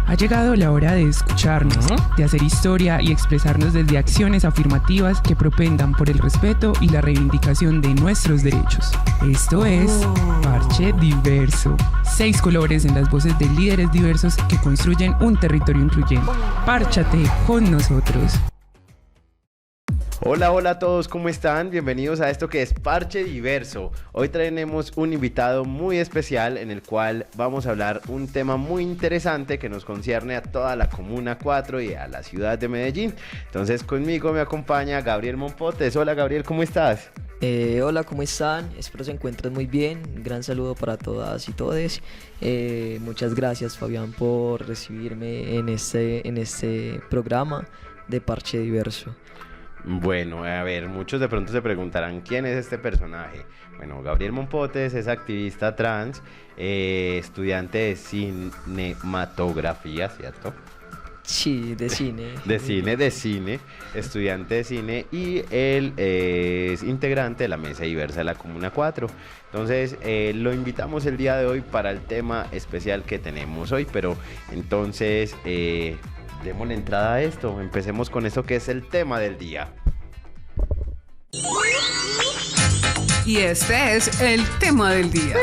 Ha llegado la hora de escucharnos, de hacer historia y expresarnos desde acciones afirmativas que propendan por el respeto y la reivindicación de nuestros derechos. Esto es Parche Diverso. 6 colores en las voces de líderes diversos que construyen un territorio incluyente. Párchate con nosotros. Hola, hola a todos, ¿cómo están? Bienvenidos a esto que es Parche Diverso. Hoy tenemos un invitado muy especial en el cual vamos a hablar un tema muy interesante que nos concierne a toda la Comuna 4 y a la ciudad de Medellín. Entonces conmigo me acompaña Gabriel Mompotes. Hola Gabriel, ¿cómo estás? Hola, ¿cómo están? Espero se encuentren muy bien. Un gran saludo para todas y todes. Muchas gracias, Fabián, por recibirme en este programa de Parche Diverso. Bueno, a ver, muchos de pronto se preguntarán ¿quién es este personaje? Bueno, Gabriel Mompotes es activista trans, estudiante de cinematografía, ¿cierto? Sí, de cine. De cine, estudiante de cine, y él es integrante de la Mesa Diversa de la Comuna 4. Entonces lo invitamos el día de hoy para el tema especial que tenemos hoy, pero entonces démosle entrada a esto. Empecemos con esto que es el tema del día. Y este es el tema del día.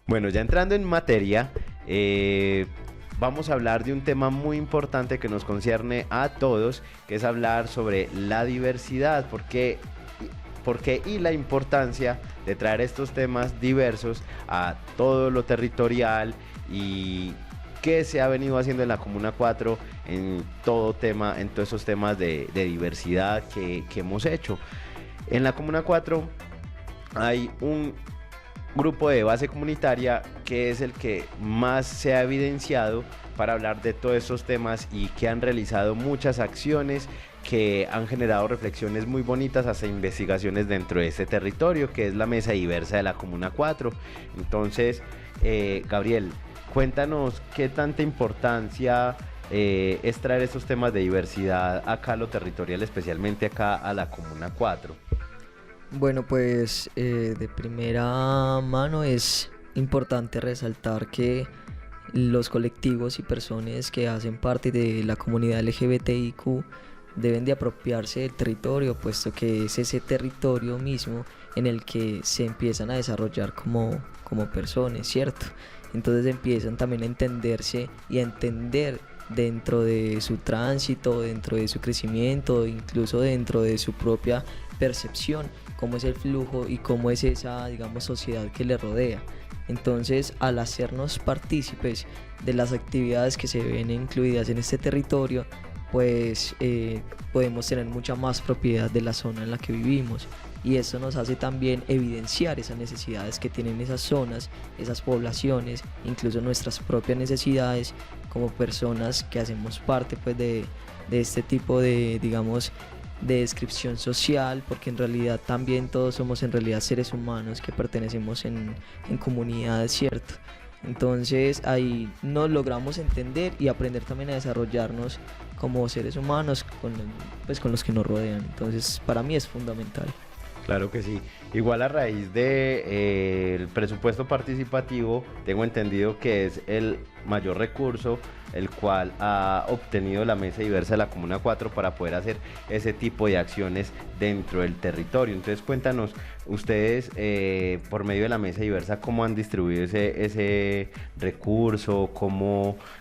Bueno, ya entrando en materia, vamos a hablar de un tema muy importante que nos concierne a todos, que es hablar sobre la diversidad, porque y la importancia de traer estos temas diversos a todo lo territorial y qué se ha venido haciendo en la Comuna 4 en todos esos temas de diversidad que hemos hecho. En la Comuna 4 hay un grupo de base comunitaria que es el que más se ha evidenciado para hablar de todos estos temas y que han realizado muchas acciones que han generado reflexiones muy bonitas hasta investigaciones dentro de este territorio, que es la Mesa Diversa de la Comuna 4. Entonces, Gabriel, cuéntanos qué tanta importancia es traer estos temas de diversidad acá a lo territorial, especialmente acá a la Comuna 4. Bueno, pues de primera mano es importante resaltar que los colectivos y personas que hacen parte de la comunidad LGBTIQ deben de apropiarse del territorio, puesto que es ese territorio mismo en el que se empiezan a desarrollar como personas, ¿cierto? Entonces empiezan también a entenderse y a entender dentro de su tránsito, dentro de su crecimiento, incluso dentro de su propia percepción, cómo es el flujo y cómo es esa, digamos, sociedad que le rodea. Entonces, al hacernos partícipes de las actividades que se ven incluidas en este territorio, pues podemos tener mucha más propiedad de la zona en la que vivimos, y eso nos hace también evidenciar esas necesidades que tienen esas zonas, esas poblaciones, incluso nuestras propias necesidades como personas que hacemos parte pues de este tipo de, digamos, de descripción social, porque en realidad también todos somos en realidad seres humanos que pertenecemos en comunidades, ¿cierto? Entonces ahí nos logramos entender y aprender también a desarrollarnos como seres humanos con los que nos rodean. Entonces para mí es fundamental. Claro que sí. Igual a raíz de el presupuesto participativo, tengo entendido que es el mayor recurso el cual ha obtenido la Mesa Diversa de la Comuna 4 para poder hacer ese tipo de acciones dentro del territorio. Entonces cuéntanos, ustedes por medio de la Mesa Diversa, ¿cómo han distribuido ese recurso?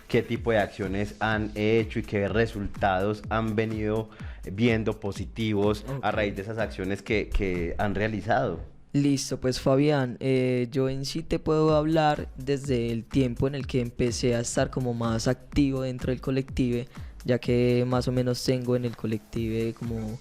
¿Qué tipo de acciones han hecho y qué resultados han venido viendo positivos a raíz de esas acciones que han realizado? Listo, pues Fabián, yo en sí te puedo hablar desde el tiempo en el que empecé a estar como más activo dentro del colectivo, ya que más o menos tengo en el colectivo como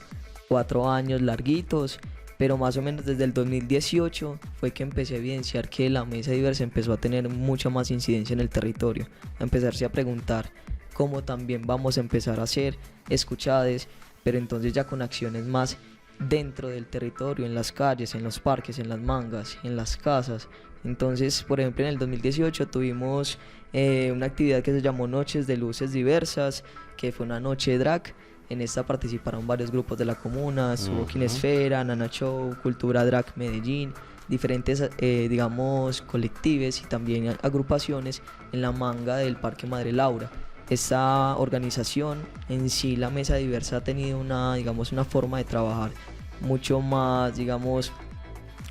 4 años larguitos, pero más o menos desde el 2018 fue que empecé a evidenciar que la Mesa Diversa empezó a tener mucha más incidencia en el territorio, a empezarse a preguntar cómo también vamos a empezar a ser escuchados, pero entonces ya con acciones más dentro del territorio, en las calles, en los parques, en las mangas, en las casas. Entonces, por ejemplo, en el 2018 tuvimos una actividad que se llamó Noches de Luces Diversas, que fue una noche drag. En esta participaron varios grupos de la comuna, estuvo Kinesfera, Nana Show, Cultura Drag Medellín, diferentes, digamos, colectives y también agrupaciones en la manga del Parque Madre Laura. Esta organización en sí, la Mesa Diversa, ha tenido digamos, una forma de trabajar mucho más, digamos,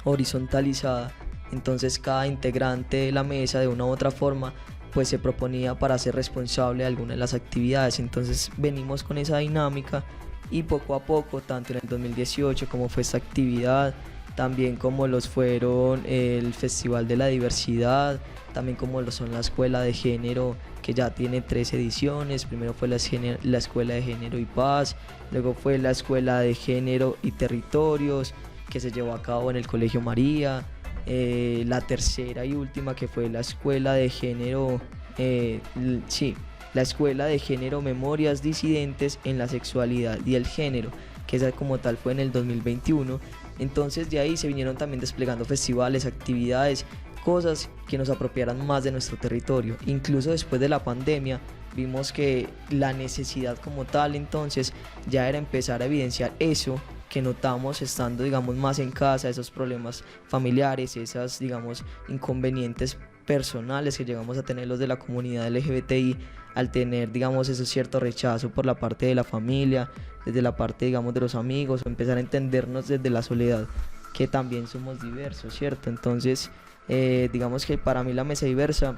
horizontalizada. Entonces cada integrante de la mesa, de una u otra forma, pues se proponía para ser responsable de alguna de las actividades. Entonces venimos con esa dinámica y poco a poco, tanto en el 2018 como fue esta actividad, también como los fueron el Festival de la Diversidad, también como lo son la Escuela de Género, que ya tiene 3 ediciones. Primero fue la Escuela de Género y Paz, luego fue la Escuela de Género y Territorios, que se llevó a cabo en el Colegio María, la tercera y última, que fue la Escuela de Género, la Escuela de Género, Memorias Disidentes en la Sexualidad y el Género, que esa como tal fue en el 2021. Entonces de ahí se vinieron también desplegando festivales, actividades, cosas que nos apropiaran más de nuestro territorio. Incluso después de la pandemia vimos que la necesidad como tal entonces ya era empezar a evidenciar eso que notamos estando, digamos, más en casa, esos problemas familiares, esas, digamos, inconvenientes personales que llegamos a tener los de la comunidad LGBTI, al tener, digamos, ese cierto rechazo por la parte de la familia, desde la parte, digamos, de los amigos, o empezar a entendernos desde la soledad, que también somos diversos, ¿cierto? Entonces, digamos que para mí la Mesa Diversa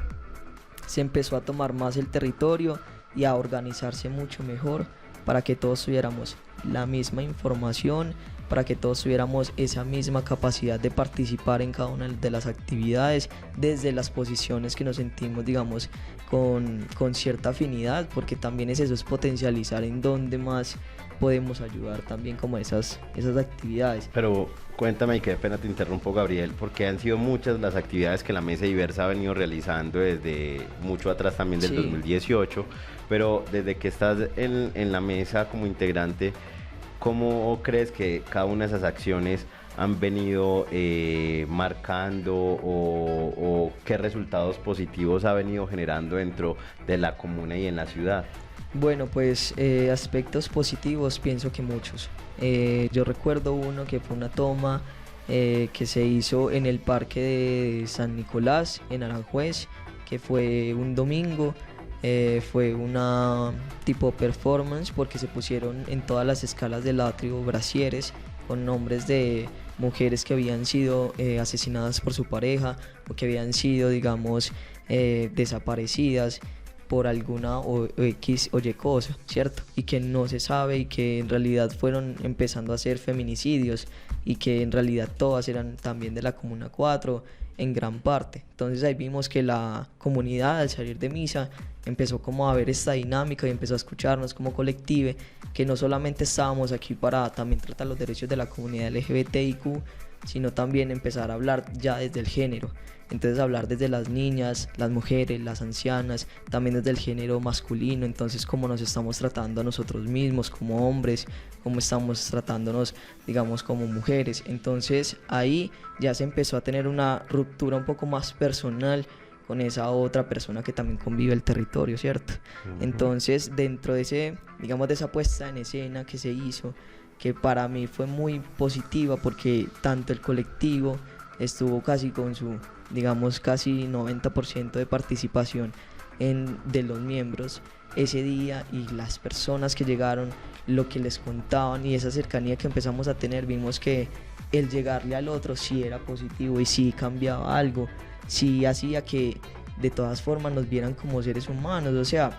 se empezó a tomar más el territorio y a organizarse mucho mejor para que todos tuviéramos la misma información, para que todos tuviéramos esa misma capacidad de participar en cada una de las actividades, desde las posiciones que nos sentimos, digamos, con cierta afinidad, porque también es eso, es potencializar en dónde más podemos ayudar también como esas actividades. Pero cuéntame, y qué pena te interrumpo, Gabriel, porque han sido muchas las actividades que la Mesa Diversa ha venido realizando desde mucho atrás, también del 2018, pero desde que estás en la mesa como integrante, ¿cómo crees que cada una de esas acciones han venido marcando o qué resultados positivos ha venido generando dentro de la comuna y en la ciudad? Bueno, pues aspectos positivos pienso que muchos. Yo recuerdo uno que fue una toma que se hizo en el Parque de San Nicolás, en Aranjuez, que fue un domingo. Fue una tipo performance porque se pusieron en todas las escalas del atrio brasieres con nombres de mujeres que habían sido asesinadas por su pareja o que habían sido, digamos, desaparecidas por alguna X o Y cosa, ¿cierto? Y que no se sabe y que en realidad fueron empezando a ser feminicidios y que en realidad todas eran también de la Comuna 4 en gran parte. Entonces ahí vimos que la comunidad, al salir de misa, empezó como a ver esta dinámica y empezó a escucharnos como colective, que no solamente estábamos aquí para también tratar los derechos de la comunidad LGBTIQ, sino también empezar a hablar ya desde el género. Entonces hablar desde las niñas, las mujeres, las ancianas, también desde el género masculino, entonces cómo nos estamos tratando a nosotros mismos como hombres, cómo estamos tratándonos, digamos, como mujeres. Entonces ahí ya se empezó a tener una ruptura un poco más personal con esa otra persona que también convive el territorio, ¿cierto? Entonces dentro de ese, digamos, de esa puesta en escena que se hizo, que para mí fue muy positiva porque tanto el colectivo estuvo casi con su, digamos, casi 90% de participación de los miembros ese día, y las personas que llegaron, lo que les contaban y esa cercanía que empezamos a tener, vimos que el llegarle al otro sí era positivo y sí cambiaba algo, sí hacía que de todas formas nos vieran como seres humanos, o sea,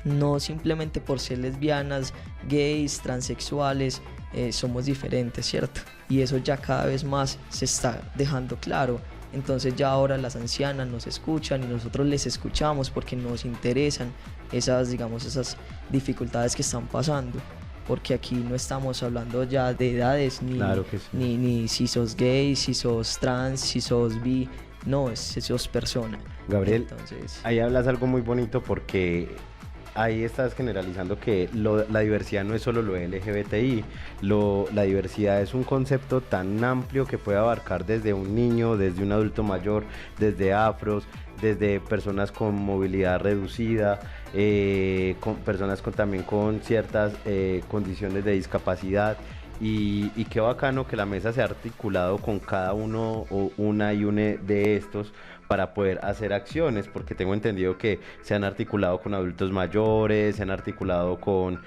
no simplemente por ser lesbianas, gays, transexuales, somos diferentes, ¿cierto? Y eso ya cada vez más se está dejando claro. Entonces ya ahora las ancianas nos escuchan y nosotros les escuchamos porque nos interesan esas, digamos, esas dificultades que están pasando. Porque aquí no estamos hablando ya de edades, ni, claro que sí, ni si sos gay, si sos trans, si sos bi, no, si sos persona. Gabriel, entonces, ahí hablas algo muy bonito porque ahí estás generalizando que la diversidad no es solo lo LGBTI, la diversidad es un concepto tan amplio que puede abarcar desde un niño, desde un adulto mayor, desde afros, desde personas con movilidad reducida, con personas también con ciertas condiciones de discapacidad. Y qué bacano que la mesa se ha articulado con cada uno o una y une de estos para poder hacer acciones, porque tengo entendido que se han articulado con adultos mayores, se han articulado con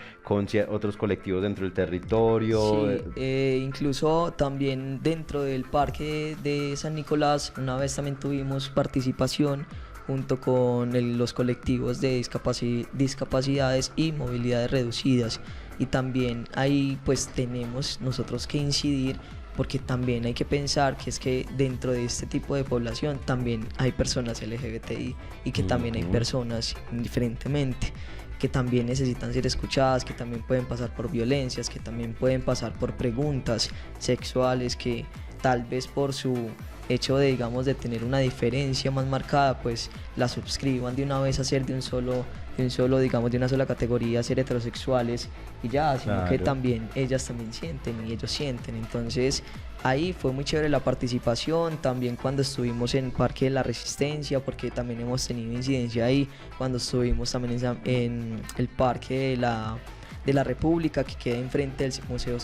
otros colectivos dentro del territorio. Sí, incluso también dentro del parque de San Nicolás, una vez también tuvimos participación junto con los colectivos de discapacidades y movilidades reducidas, y también ahí pues tenemos nosotros que incidir, porque también hay que pensar que es que dentro de este tipo de población también hay personas LGBTI y que también hay personas indiferentemente que también necesitan ser escuchadas, que también pueden pasar por violencias, que también pueden pasar por preguntas sexuales, que tal vez por su hecho de, digamos, de tener una diferencia más marcada, pues la subscriban de una vez a ser de un solo, digamos, de una sola categoría, ser heterosexuales y ya, sino que también ellas también sienten y ellos sienten. Entonces ahí fue muy chévere la participación, también cuando estuvimos en Parque de la Resistencia, porque también hemos tenido incidencia ahí, cuando estuvimos también en el Parque de la República, que queda enfrente del Museo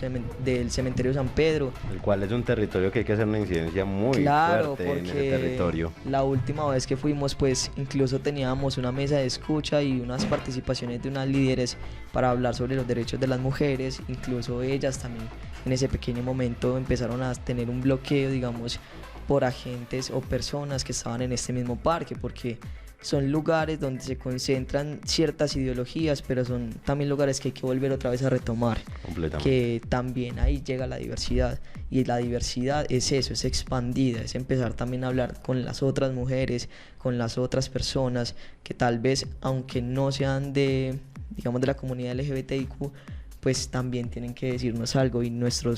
del Cementerio San Pedro. El cual es un territorio que hay que hacer una incidencia muy fuerte en ese territorio. La última vez que fuimos, pues incluso teníamos una mesa de escucha y unas participaciones de unas líderes para hablar sobre los derechos de las mujeres. Incluso ellas también en ese pequeño momento empezaron a tener un bloqueo, digamos, por agentes o personas que estaban en este mismo parque, porque son lugares donde se concentran ciertas ideologías, pero son también lugares que hay que volver otra vez a retomar. Completamente. Que también ahí llega la diversidad, y la diversidad es eso, es expandida, es empezar también a hablar con las otras mujeres, con las otras personas que tal vez, aunque no sean de, digamos, de la comunidad LGBTIQ, pues también tienen que decirnos algo, y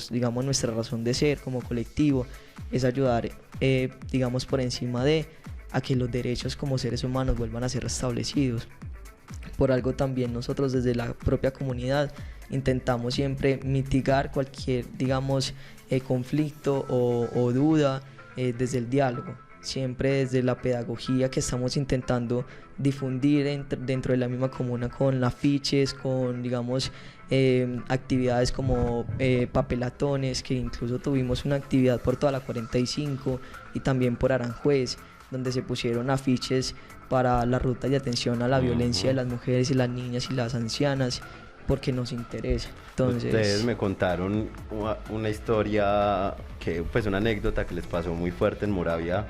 digamos, nuestra razón de ser como colectivo es ayudar, digamos, por encima a que los derechos como seres humanos vuelvan a ser restablecidos. Por algo también nosotros desde la propia comunidad intentamos siempre mitigar cualquier, digamos, conflicto o duda desde el diálogo, siempre desde la pedagogía que estamos intentando difundir dentro de la misma comuna, con afiches, con, digamos, actividades como papelatones, que incluso tuvimos una actividad por toda la 45 y también por Aranjuez, donde se pusieron afiches para la ruta de atención a la violencia de las mujeres y las niñas y las ancianas, porque nos interesa. Entonces, ustedes me contaron una historia, pues una anécdota que les pasó muy fuerte en Moravia,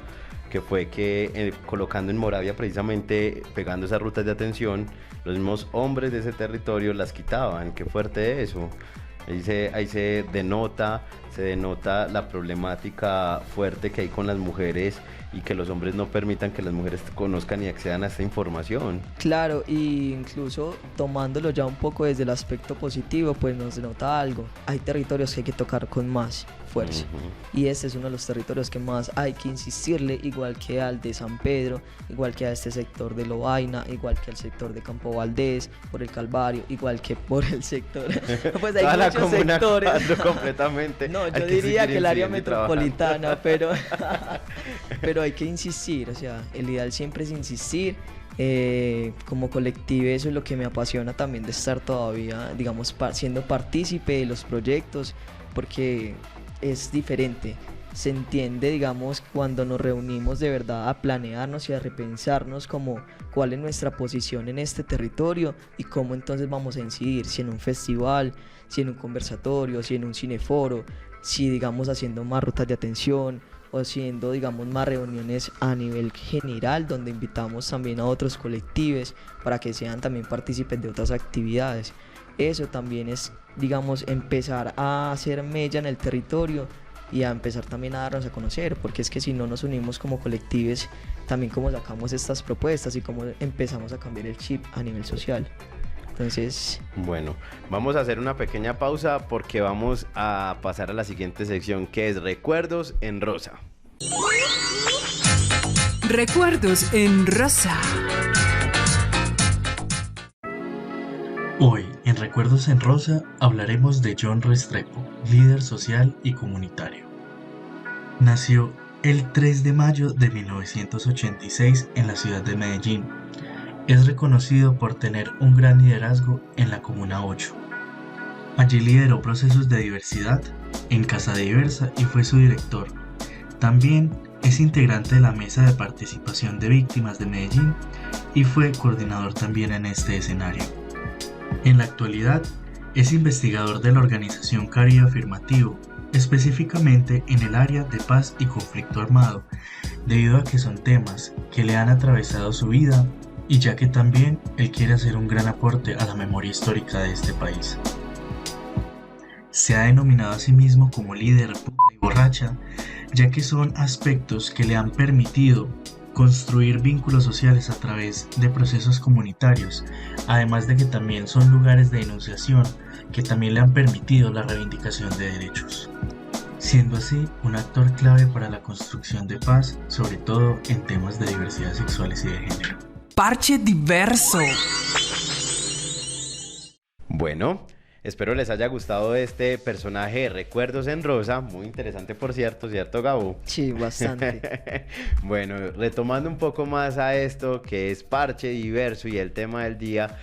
que fue que colocando en Moravia, precisamente pegando esas rutas de atención, los mismos hombres de ese territorio las quitaban. Qué fuerte eso. Ahí se denota la problemática fuerte que hay con las mujeres, y que los hombres no permitan que las mujeres conozcan y accedan a esta información. Claro, y incluso tomándolo ya un poco desde el aspecto positivo, pues nos denota algo. Hay territorios que hay que tocar con más fuerza, y este es uno de los territorios que más hay que insistirle, igual que al de San Pedro, igual que a este sector de Lovaina, igual que al sector de Campo Valdés, por el Calvario, igual que por el sector. Pues hay toda muchos sectores. Completamente. No, yo diría que el área metropolitana, pero hay que insistir, o sea, el ideal siempre es insistir. Como colectivo, eso es lo que me apasiona también, de estar todavía, digamos, siendo partícipe de los proyectos, porque es diferente. Se entiende, digamos, cuando nos reunimos de verdad a planearnos y a repensarnos como cuál es nuestra posición en este territorio y cómo entonces vamos a incidir, si en un festival, si en un conversatorio, si en un cineforo, si, digamos, haciendo más rutas de atención, o haciendo, digamos, más reuniones a nivel general, donde invitamos también a otros colectivos para que sean también partícipes de otras actividades. Eso también es, digamos, empezar a hacer mella en el territorio y a empezar también a darnos a conocer, porque es que si no nos unimos como colectivos, también como sacamos estas propuestas y cómo empezamos a cambiar el chip a nivel social. Entonces, bueno, vamos a hacer una pequeña pausa porque vamos a pasar a la siguiente sección, que es Recuerdos en Rosa. Recuerdos en Rosa. Hoy, en Recuerdos en Rosa, hablaremos de John Restrepo, líder social y comunitario. Nació el 3 de mayo de 1986 en la ciudad de Medellín. es reconocido por tener un gran liderazgo en la Comuna 8. Allí lideró procesos de diversidad en Casa Diversa y fue su director. También es integrante de la Mesa de Participación de Víctimas de Medellín y fue coordinador también en este escenario. En la actualidad es investigador de la organización Caribe Afirmativo, específicamente en el área de paz y conflicto armado, debido a que son temas que le han atravesado su vida y ya que también él quiere hacer un gran aporte a la memoria histórica de este país. Se ha denominado a sí mismo como líder puta y borracha, ya que son aspectos que le han permitido construir vínculos sociales a través de procesos comunitarios, además de que también son lugares de enunciación que también le han permitido la reivindicación de derechos, siendo así un actor clave para la construcción de paz, sobre todo en temas de diversidad sexuales y de género. Parche Diverso. Bueno, espero les haya gustado este personaje de Recuerdos en Rosa, muy interesante por cierto, ¿cierto, Gabo? Sí, bastante. Bueno, retomando un poco más a esto que es Parche Diverso y el tema del día,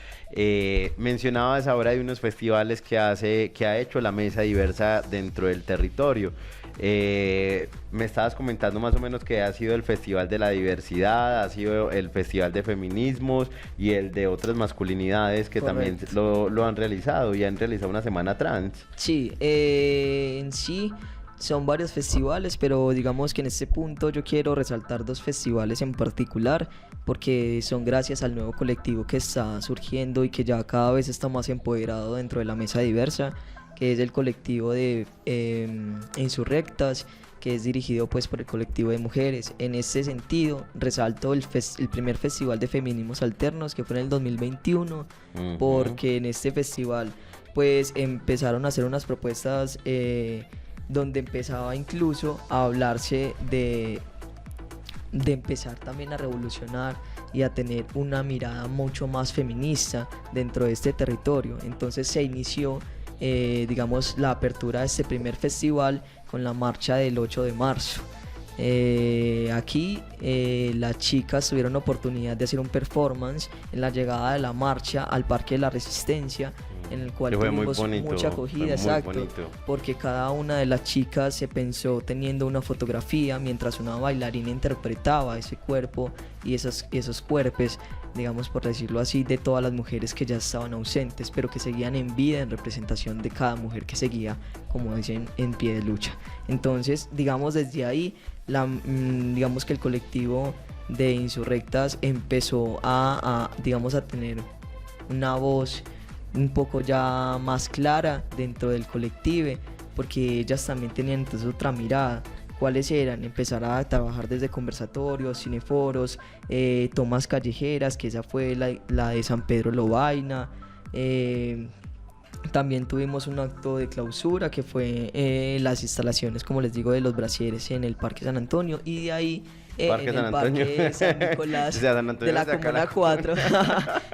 mencionabas ahora de unos festivales que ha hecho la Mesa Diversa dentro del territorio. Me estabas comentando más o menos que ha sido el Festival de la Diversidad, ha sido el Festival de Feminismos y el de otras masculinidades que Correcto. también lo han realizado y han realizado una semana trans. Sí, en sí son varios festivales, pero digamos que en este punto yo quiero resaltar dos festivales en particular, porque son gracias al nuevo colectivo que está surgiendo y que ya cada vez está más empoderado dentro de la Mesa Diversa, que es el colectivo de Insurrectas, que es dirigido pues por el colectivo de mujeres. En este sentido, resalto el primer festival de feminismos alternos que fue en el 2021, porque en este festival pues empezaron a hacer unas propuestas donde empezaba incluso a hablarse de empezar también a revolucionar y a tener una mirada mucho más feminista dentro de este territorio. Entonces se inició digamos la apertura de este primer festival con la marcha del 8 de marzo. Aquí las chicas tuvieron la oportunidad de hacer un performance en la llegada de la marcha al Parque de la Resistencia, en el cual Fue muy tuvimos bonito, mucha fue acogida, muy exacto, bonito. porque cada una de las chicas se pensó teniendo una fotografía mientras una bailarina interpretaba ese cuerpo y esos cuerpos, digamos por decirlo así, de todas las mujeres que ya estaban ausentes, pero que seguían en vida en representación de cada mujer que seguía, como dicen, en pie de lucha. Entonces, digamos desde ahí, digamos que el colectivo de Insurrectas empezó digamos, a tener una voz un poco ya más clara dentro del colectivo, porque ellas también tenían entonces otra mirada. ¿Cuáles eran? Empezar a trabajar desde conversatorios, cineforos, tomas callejeras, que esa fue la de San Pedro Lobaina. También tuvimos un acto de clausura que fue las instalaciones, como les digo, de los brasieres en el Parque San Antonio, y de ahí Parque en San el Antonio. Parque San Nicolás O sea, San Antonio de la es de acá, Comuna la 4,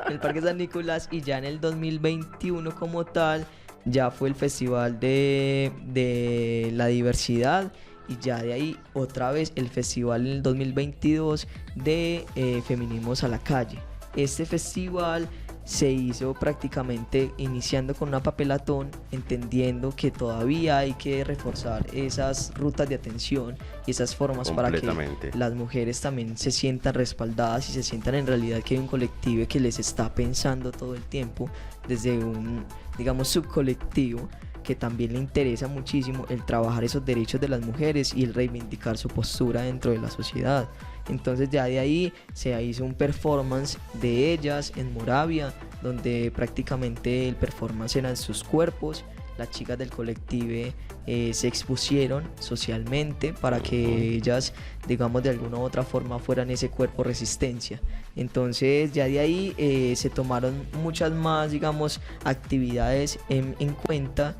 en el Parque San Nicolás, y ya en el 2021 como tal, ya fue el Festival de la Diversidad, y ya de ahí otra vez el festival en el 2022 de Feminismos a la Calle. Este festival se hizo prácticamente iniciando con una papelatón, entendiendo que todavía hay que reforzar esas rutas de atención y esas formas para que las mujeres también se sientan respaldadas y se sientan en realidad que hay un colectivo que les está pensando todo el tiempo desde un, digamos, subcolectivo, que también le interesa muchísimo el trabajar esos derechos de las mujeres y el reivindicar su postura dentro de la sociedad. Entonces ya de ahí se hizo un performance de ellas en Moravia, donde prácticamente el performance eran sus cuerpos. Las chicas del colectivo se expusieron socialmente para que ellas, digamos, de alguna u otra forma fueran ese cuerpo resistencia. Entonces ya de ahí se tomaron muchas más, digamos, actividades en cuenta,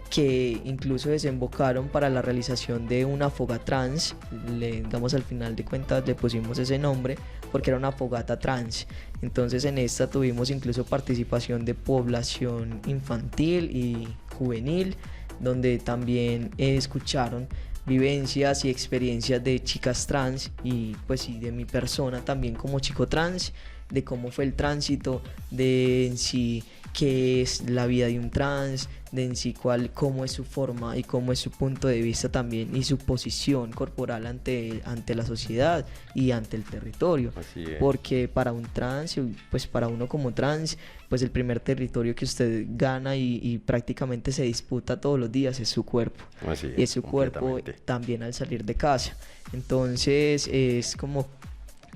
que incluso desembocaron para la realización de una fogata trans. Digamos, al final de cuentas le pusimos ese nombre porque era una fogata trans. Entonces en esta tuvimos incluso participación de población infantil y juvenil, donde también escucharon vivencias y experiencias de chicas trans y pues y de mi persona también como chico trans, de cómo fue el tránsito, de en sí qué es la vida de un trans, de en sí cómo es su forma y cómo es su punto de vista también y su posición corporal ante la sociedad y ante el territorio. Así es. Porque para un trans, pues para uno como trans, pues el primer territorio que usted gana y prácticamente se disputa todos los días es su cuerpo. Así es, Y es su cuerpo completamente. también al salir de casa. Entonces es como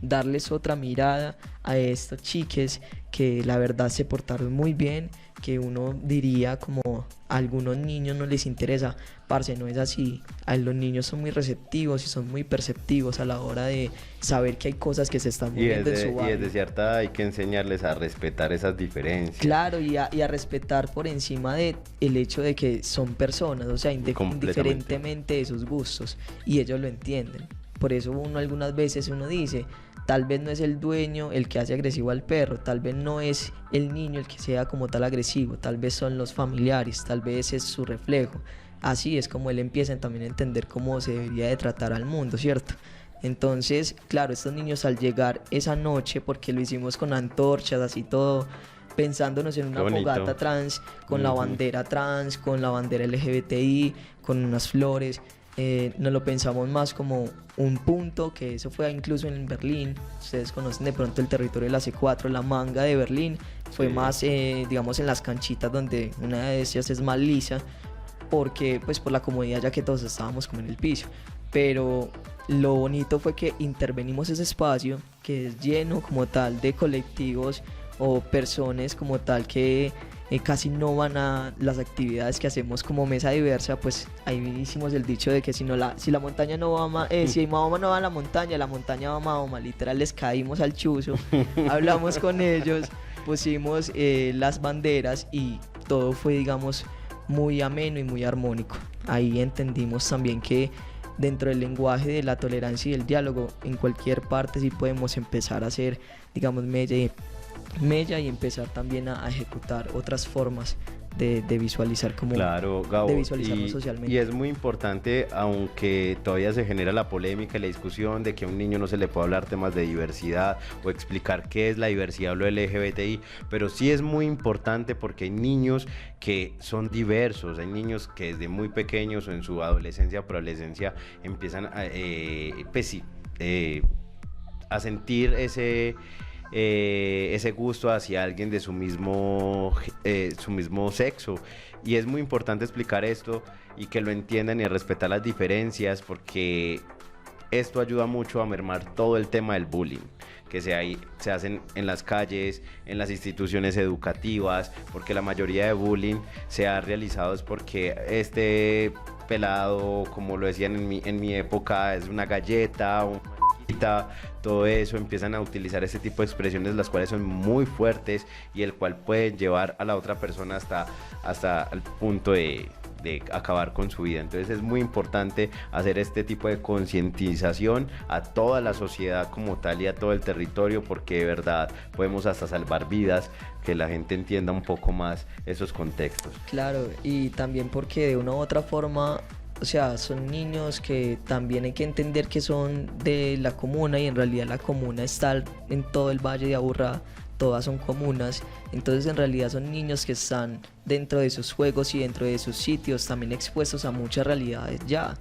darles otra mirada a estos chiques que la verdad se portaron muy bien, que uno diría como a algunos niños no les interesa, parce, no es así. Los niños son muy receptivos y son muy perceptivos a la hora de saber que hay cosas que se están Y moviendo en su desde barrio. cierta hay que enseñarles a respetar esas diferencias. Claro, y a respetar por encima de el hecho de que son personas, o sea, Completamente. indiferentemente de sus gustos, y ellos lo entienden. Por eso algunas veces uno dice, tal vez no es el dueño el que hace agresivo al perro, tal vez no es el niño el que sea como tal agresivo, tal vez son los familiares, tal vez es su reflejo. Así es como él empieza también a entender cómo se debería de tratar al mundo, ¿cierto? Entonces, claro, estos niños al llegar esa noche, porque lo hicimos con antorchas, así todo, pensándonos en una Qué bonito. fogata trans, con la bandera trans, con la bandera LGBTI, con unas flores, nos lo pensamos más como un punto, que eso fue incluso en Berlín. Ustedes conocen de pronto el territorio de la C4, la manga de Berlín, fue Sí. más, digamos, en las canchitas donde una de ellas es más lisa, porque pues por la comodidad ya que todos estábamos como en el piso. Pero lo bonito fue que intervenimos ese espacio que es lleno como tal de colectivos o personas como tal que casi no van a las actividades que hacemos como mesa diversa. Pues ahí hicimos el dicho de que si la montaña no va si Mahoma no va a la montaña va a Mahoma. Literal les caímos al chuzo, hablamos con ellos, pusimos las banderas y todo fue, digamos, muy ameno y muy armónico. Ahí entendimos también que dentro del lenguaje de la tolerancia y el diálogo, en cualquier parte sí podemos empezar a hacer, digamos, mella y empezar también a ejecutar otras formas de visualizar como Claro, Gabo, de visualizarnos socialmente. y es muy importante, aunque todavía se genera la polémica y la discusión de que a un niño no se le puede hablar temas de diversidad o explicar qué es la diversidad o lo LGBTI, pero sí es muy importante porque hay niños que son diversos, hay niños que desde muy pequeños o en su adolescencia o preadolescencia empiezan a sentir ese gusto hacia alguien de su mismo sexo, y es muy importante explicar esto y que lo entiendan y a respetar las diferencias, porque esto ayuda mucho a mermar todo el tema del bullying que se hacen en las calles, en las instituciones educativas, porque la mayoría de bullying se ha realizado es porque este pelado, como lo decían en mi época, es una galleta, todo eso, empiezan a utilizar ese tipo de expresiones, las cuales son muy fuertes y el cual pueden llevar a la otra persona hasta el punto de acabar con su vida. Entonces es muy importante hacer este tipo de concientización a toda la sociedad como tal y a todo el territorio, porque de verdad podemos hasta salvar vidas, que la gente entienda un poco más esos contextos. Claro, y también porque de una u otra forma, o sea, son niños que también hay que entender que son de la comuna, y en realidad la comuna está en todo el Valle de Aburrá, todas son comunas. Entonces en realidad son niños que están dentro de sus juegos y dentro de sus sitios también expuestos a muchas realidades ya.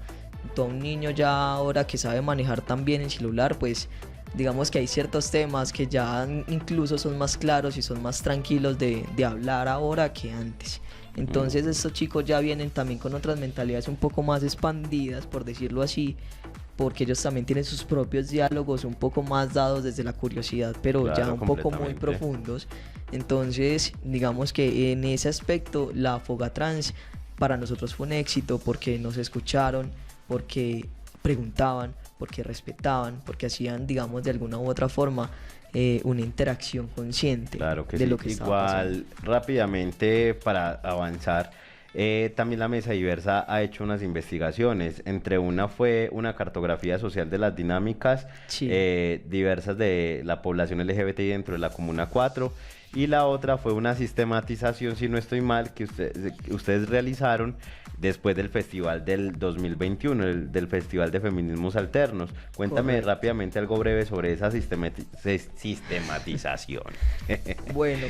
Todo un niño ya ahora que sabe manejar también el celular, pues digamos que hay ciertos temas que ya incluso son más claros y son más tranquilos de hablar ahora que antes. Entonces estos chicos ya vienen también con otras mentalidades un poco más expandidas, por decirlo así, porque ellos también tienen sus propios diálogos un poco más dados desde la curiosidad, pero Claro, ya un poco muy completamente. profundos. Entonces digamos que en ese aspecto la Fogatrans para nosotros fue un éxito, porque nos escucharon, porque preguntaban, porque respetaban, porque hacían, digamos, de alguna u otra forma una interacción consciente Claro que de sí. lo que estaba pasando. Igual, rápidamente para avanzar, también la Mesa Diversa ha hecho unas investigaciones. Entre una fue una cartografía social de las dinámicas Sí. diversas de la población LGBTI dentro de la Comuna 4, y la otra fue una sistematización, si no estoy mal, que ustedes realizaron después del festival del 2021, del Festival de Feminismos Alternos. Cuéntame Correcto. rápidamente algo breve sobre esa sistematización. Bueno,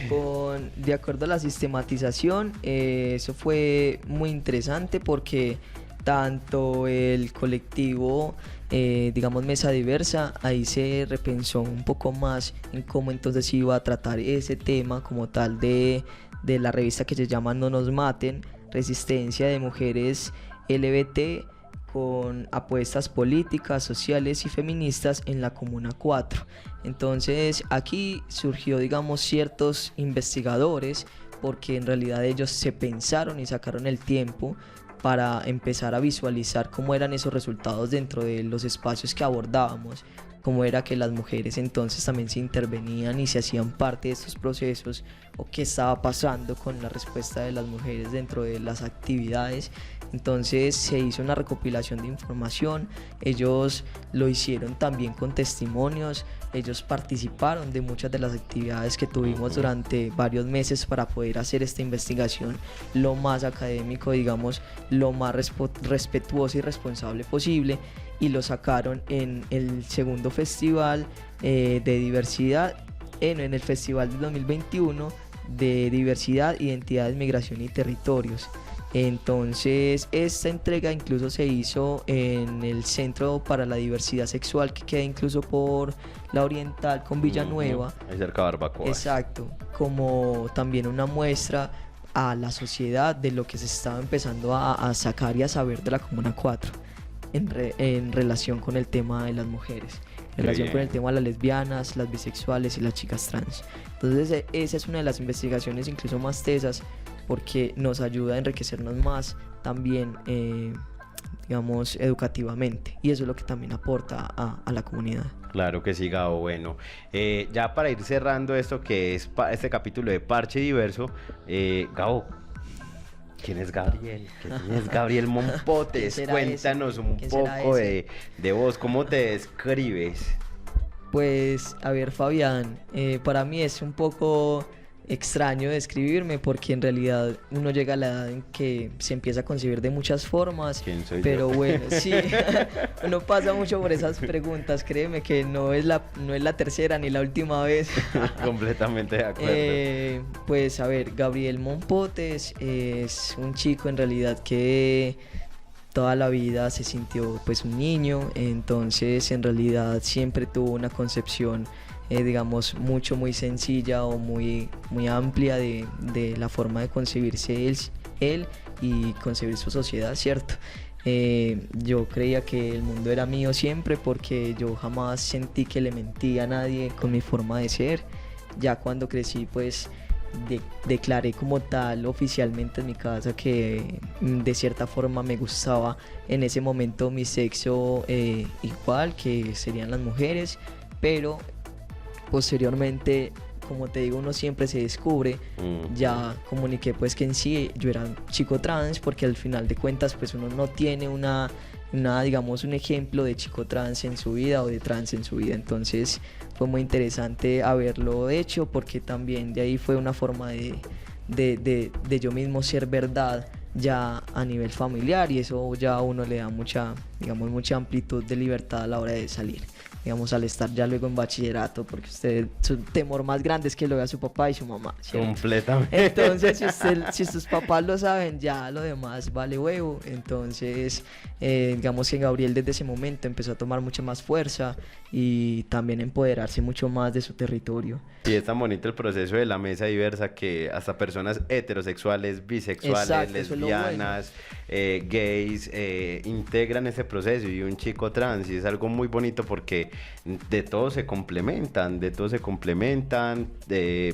de acuerdo a la sistematización, eso fue muy interesante porque tanto el colectivo, digamos Mesa Diversa, ahí se repensó un poco más en cómo entonces iba a tratar ese tema como tal de la revista que se llama No Nos Maten, resistencia de mujeres LBT con apuestas políticas, sociales y feministas en la Comuna 4. Entonces aquí surgió, digamos, ciertos investigadores, porque en realidad ellos se pensaron y sacaron el tiempo para empezar a visualizar cómo eran esos resultados dentro de los espacios que abordábamos, cómo era que las mujeres entonces también se intervenían y se hacían parte de estos procesos, o qué estaba pasando con la respuesta de las mujeres dentro de las actividades. Entonces se hizo una recopilación de información, ellos lo hicieron también con testimonios, ellos participaron de muchas de las actividades que tuvimos durante varios meses para poder hacer esta investigación lo más académico, digamos, lo más respetuoso y responsable posible, y lo sacaron en el segundo festival de diversidad, en el festival del 2021 de diversidad, identidades, migración y territorios. Entonces esta entrega incluso se hizo en el Centro para la Diversidad Sexual, que queda incluso por la Oriental con Villanueva. Ahí cerca de Barbacoa. Exacto, como también una muestra a la sociedad de lo que se estaba empezando a sacar y a saber de la Comuna 4 en relación con el tema de las mujeres, en relación con el tema de las lesbianas, las bisexuales y las chicas trans. Entonces esa es una de las investigaciones incluso más tesas, porque nos ayuda a enriquecernos más también, digamos, educativamente, y eso es lo que también aporta a la comunidad. Claro que sí, Gabo. Bueno, ya para ir cerrando esto que es este capítulo de Parche Diverso, Gabo, ¿quién es Gabriel? ¿Quién es Gabriel Mompotes? ¿Quién será Cuéntanos ese? un ¿Quién será poco ese? de vos, ¿cómo te describes? Pues, a ver, Fabián, para mí es un poco extraño describirme, porque en realidad uno llega a la edad en que se empieza a concebir de muchas formas. ¿Quién soy pero yo? bueno, sí, uno pasa mucho por esas preguntas, créeme que no es la tercera ni la última vez. Completamente de acuerdo. Pues a ver, Gabriel Mompotes es un chico en realidad que toda la vida se sintió pues un niño, entonces en realidad siempre tuvo una concepción digamos muy sencilla o muy amplia de la forma de concebirse él y concebir su sociedad, ¿cierto? Yo creía que el mundo era mío siempre, porque yo jamás sentí que le mentí a nadie con mi forma de ser. Ya cuando crecí, pues declaré como tal oficialmente en mi casa que de cierta forma me gustaba en ese momento mi sexo igual, que serían las mujeres, pero posteriormente, como te digo, uno siempre se descubre. Ya comuniqué pues que en sí yo era un chico trans, porque al final de cuentas pues uno no tiene digamos un ejemplo de chico trans en su vida o de trans en su vida. Entonces fue muy interesante haberlo hecho, porque también de ahí fue una forma de yo mismo ser verdad ya a nivel familiar, y eso ya a uno le da mucha amplitud de libertad a la hora de salir, digamos, al estar ya luego en bachillerato, porque su temor más grande es que lo vea su papá y su mamá, ¿cierto? Completamente. Entonces si sus papás lo saben, ya lo demás vale huevo. Entonces digamos que Gabriel desde ese momento empezó a tomar mucha más fuerza y también empoderarse mucho más de su territorio. Y es tan bonito el proceso de la Mesa Diversa, que hasta personas heterosexuales, bisexuales, Exacto, eso es lo lesbianas, gays, integran ese proceso, y un chico trans, y es algo muy bonito porque de todos se complementan,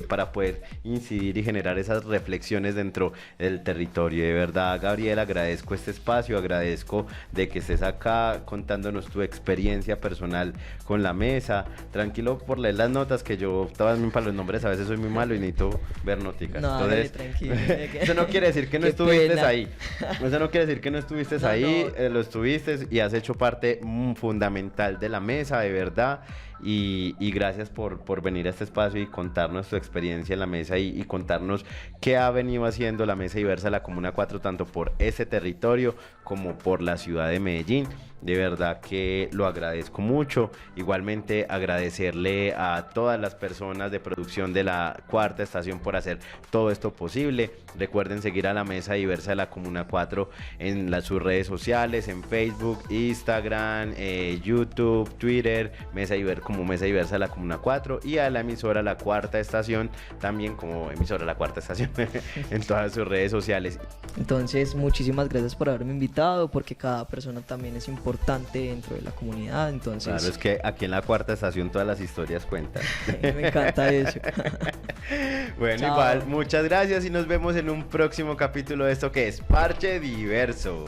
para poder incidir y generar esas reflexiones dentro del territorio. De verdad, Gabriel, agradezco este espacio, agradezco de que estés acá contándonos tu experiencia personal con la mesa. Tranquilo por leer las notas, que yo también para los nombres a veces soy muy malo y necesito ver noticas. No, entonces, tranquilo. eso no quiere decir que no Qué estuviste pena. ahí. Eso no quiere decir que no estuviste No, ahí, no. lo estuviste y has hecho parte fundamental de la mesa, de verdad. y gracias por venir a este espacio y contarnos tu experiencia en la mesa y contarnos qué ha venido haciendo la Mesa Diversa de la Comuna 4, tanto por ese territorio como por la ciudad de Medellín. De verdad que lo agradezco mucho. Igualmente agradecerle a todas las personas de producción de la Cuarta Estación por hacer todo esto posible. Recuerden seguir a la Mesa Diversa de la Comuna 4 en sus redes sociales, en Facebook, Instagram, YouTube, Twitter, como Mesa Diversa de la Comuna 4, y a la emisora La Cuarta Estación también como emisora La Cuarta Estación en todas sus redes sociales. Entonces, muchísimas gracias por haberme invitado, porque cada persona también es importante dentro de la comunidad. Entonces, claro, es que aquí en La Cuarta Estación todas las historias cuentan. me encanta eso. Bueno, Chao. igual, muchas gracias y nos vemos en un próximo capítulo de esto que es Parche Diverso.